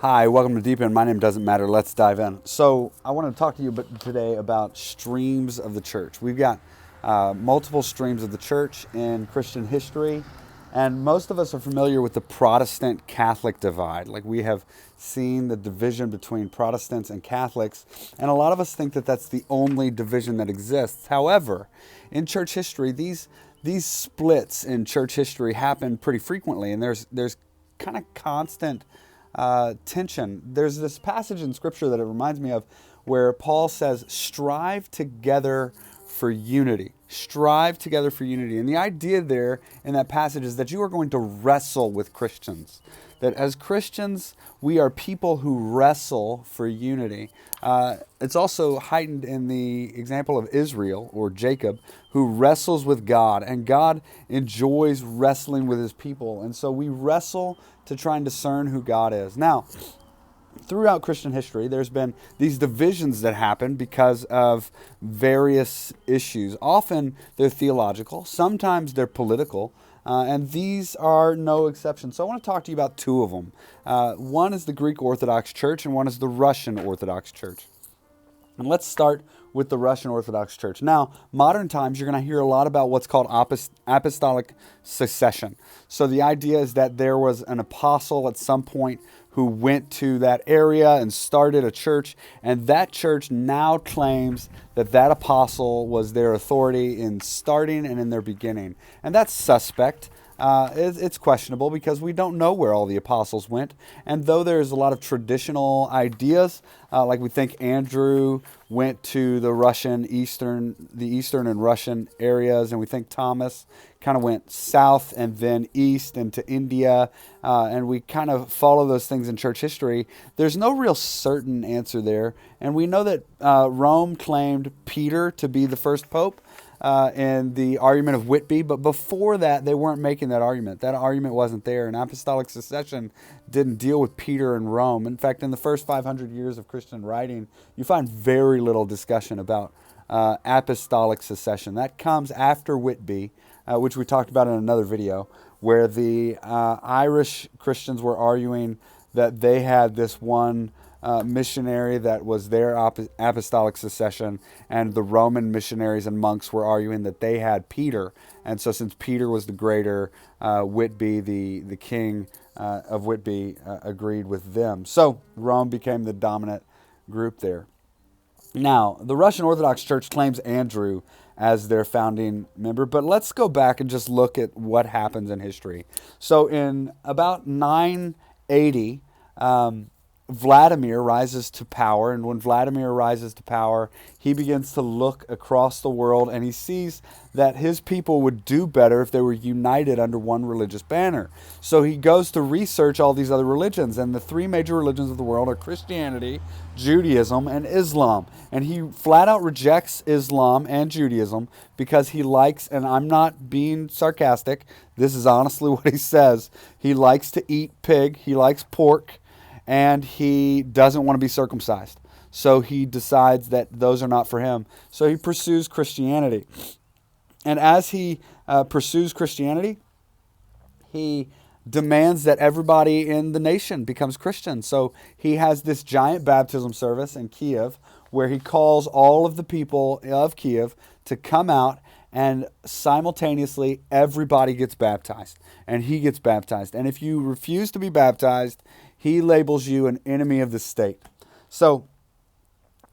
Hi, welcome to Deep End. My name doesn't matter. Let's dive in. So, I want to talk to you today about streams of the church. We've got multiple streams of the church in Christian history, and most of us are familiar with the Protestant Catholic divide. Like, we have seen the division between Protestants and Catholics, and a lot of us think that that's the only division that exists. However, in church history, these splits in church history happen pretty frequently, and there's kind of constant tension. There's this passage in Scripture that it reminds me of where Paul says, strive together for unity. Strive together for unity. And the idea there in that passage is that you are going to wrestle with Christians. That as Christians, we are people who wrestle for unity. It's also heightened in the example of Israel, or Jacob, who wrestles with God. And God enjoys wrestling with his people. And so we wrestle to try and discern who God is. Now, throughout Christian history, there's been these divisions that happen because of various issues. Often they're theological, sometimes they're political, and these are no exception. So I want to talk to you about two of them. One is the Greek Orthodox Church, and one is the Russian Orthodox Church. And let's start with the Russian Orthodox Church. Now, modern times, you're going to hear a lot about what's called apostolic succession. So the idea is that there was an apostle at some point who went to that area and started a church, and that church now claims that that apostle was their authority in starting and in their beginning. And that's suspect. It's questionable because we don't know where all the apostles went. And though there's a lot of traditional ideas, like we think Andrew went to the eastern and Russian areas, and we think Thomas kind of went south and then east into India, and we kind of follow those things in church history. There's no real certain answer there. And we know that Rome claimed Peter to be the first pope. And the argument of Whitby, but before that, they weren't making that argument. That argument wasn't there, and apostolic succession didn't deal with Peter and Rome. In fact, in the first 500 years of Christian writing, you find very little discussion about apostolic succession. That comes after Whitby, which we talked about in another video, where the Irish Christians were arguing that they had this one missionary that was their apostolic succession, and the Roman missionaries and monks were arguing that they had Peter. And so since Peter was the greater, Whitby, the king of Whitby, agreed with them. So Rome became the dominant group there. Now, the Russian Orthodox Church claims Andrew as their founding member, but let's go back and just look at what happens in history. So in about 980, Vladimir rises to power, and when Vladimir rises to power, he begins to look across the world, and he sees that his people would do better if they were united under one religious banner. So he goes to research all these other religions, and the three major religions of the world are Christianity, Judaism, and Islam. And he flat out rejects Islam and Judaism because he likes, and I'm not being sarcastic, this is honestly what he says, he likes to eat pig, he likes pork, and he doesn't want to be circumcised. So he decides that those are not for him. So he pursues Christianity. And as he pursues Christianity, he demands that everybody in the nation becomes Christian. So he has this giant baptism service in Kiev where he calls all of the people of Kiev to come out, and simultaneously everybody gets baptized, and he gets baptized. And if you refuse to be baptized, he labels you an enemy of the state. So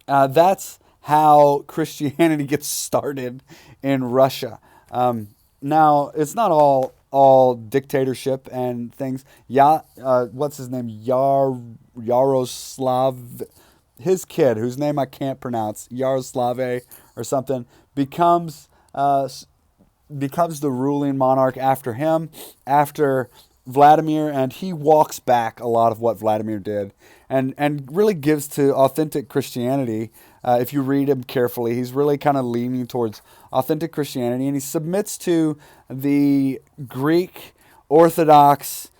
that's how Christianity gets started in Russia. Now, it's not all dictatorship and things. What's his name? Yaroslav, his kid, whose name I can't pronounce, Yaroslave or something, becomes the ruling monarch after him, after Vladimir, and he walks back a lot of what Vladimir did and really gives to authentic Christianity. If you read him carefully, he's really kind of leaning towards authentic Christianity, and he submits to the Greek Orthodox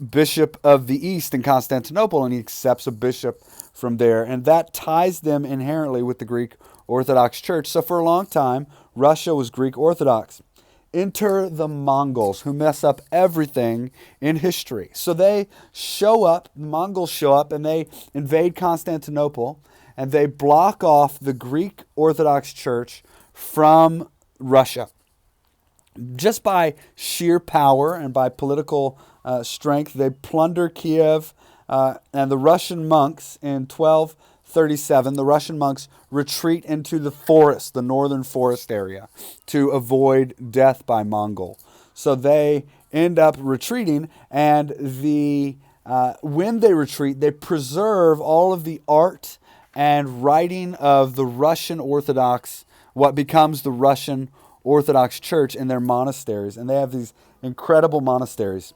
bishop of the East in Constantinople, and he accepts a bishop from there, and that ties them inherently with the Greek Orthodox Church. So for a long time, Russia was Greek Orthodox. enter the Mongols, who mess up everything in history. So they show up, the Mongols show up, and they invade Constantinople, and they block off the Greek Orthodox Church from Russia. Just by sheer power and by political strength, they plunder Kiev, and the Russian monks in 1237, the Russian monks retreat into the forest, the northern forest area, to avoid death by Mongol. So they end up retreating, and when they retreat, they preserve all of the art and writing of the Russian Orthodox, what becomes the Russian Orthodox Church, in their monasteries. And they have these incredible monasteries.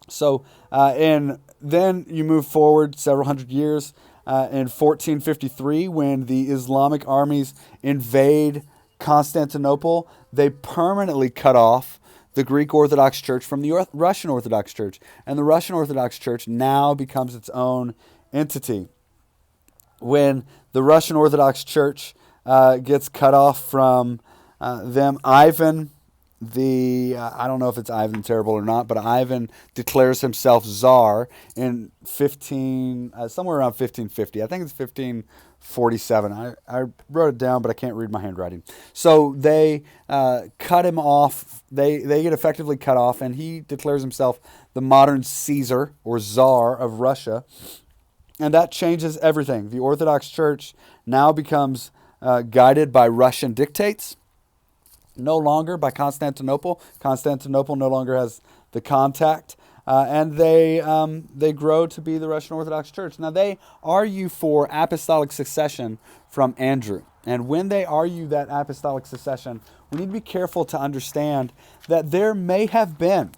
So, and then you move forward several hundred years, in 1453, when the Islamic armies invade Constantinople, they permanently cut off the Greek Orthodox Church from the Russian Orthodox Church. And the Russian Orthodox Church now becomes its own entity. When the Russian Orthodox Church gets cut off from them, Ivan, I don't know if it's Ivan the Terrible or not, but Ivan declares himself Tsar in somewhere around 1550. I think it's 1547. I wrote it down, but I can't read my handwriting. So they cut him off. They get effectively cut off, and he declares himself the modern Caesar or Tsar of Russia. And that changes everything. The Orthodox Church now becomes guided by Russian dictates, no longer by Constantinople. Constantinople no longer has the contact, and they grow to be the Russian Orthodox Church. Now, they argue for apostolic succession from Andrew. And when they argue that apostolic succession, we need to be careful to understand that there may have been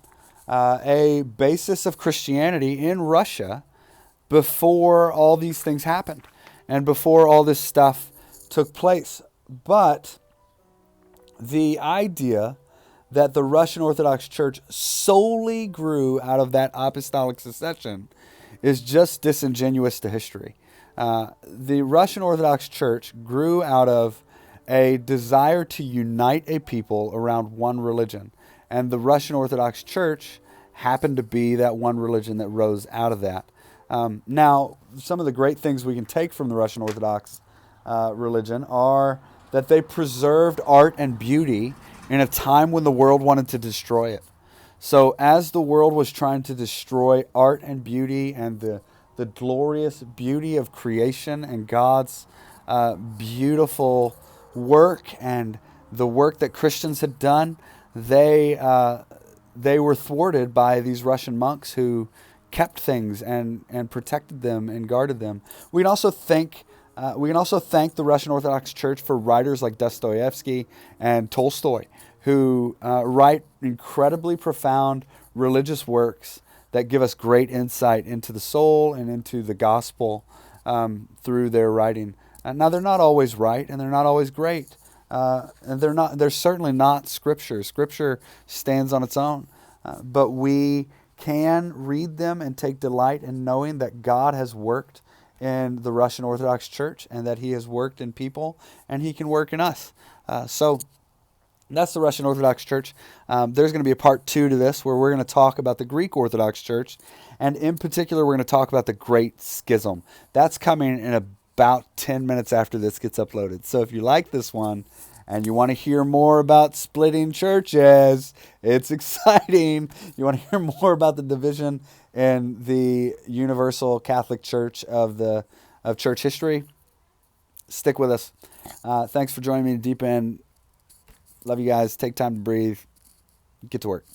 a basis of Christianity in Russia before all these things happened and before all this stuff took place. But the idea that the Russian Orthodox Church solely grew out of that apostolic succession is just disingenuous to history. The Russian Orthodox Church grew out of a desire to unite a people around one religion. And the Russian Orthodox Church happened to be that one religion that rose out of that. Now, some of the great things we can take from the Russian Orthodox religion are that they preserved art and beauty in a time when the world wanted to destroy it. So as the world was trying to destroy art and beauty and the glorious beauty of creation and God's beautiful work and the work that Christians had done, they were thwarted by these Russian monks who kept things and protected them and guarded them. We can also thank the Russian Orthodox Church for writers like Dostoevsky and Tolstoy, who write incredibly profound religious works that give us great insight into the soul and into the gospel through their writing. Now, they're not always right, and they're not always great, and they're certainly not Scripture. Scripture stands on its own, but we can read them and take delight in knowing that God has worked in the Russian Orthodox Church and that He has worked in people and He can work in us. So that's the Russian Orthodox Church. There's going to be a part 2 to this where we're going to talk about the Greek Orthodox Church, and in particular we're going to talk about the Great Schism. That's coming in about 10 minutes after this gets uploaded. So if you like this one and you want to hear more about splitting churches, it's exciting. You want to hear more about the division in the Universal Catholic Church of church history, stick with us. Thanks for joining me in Deep End. Love you guys. Take time to breathe. Get to work.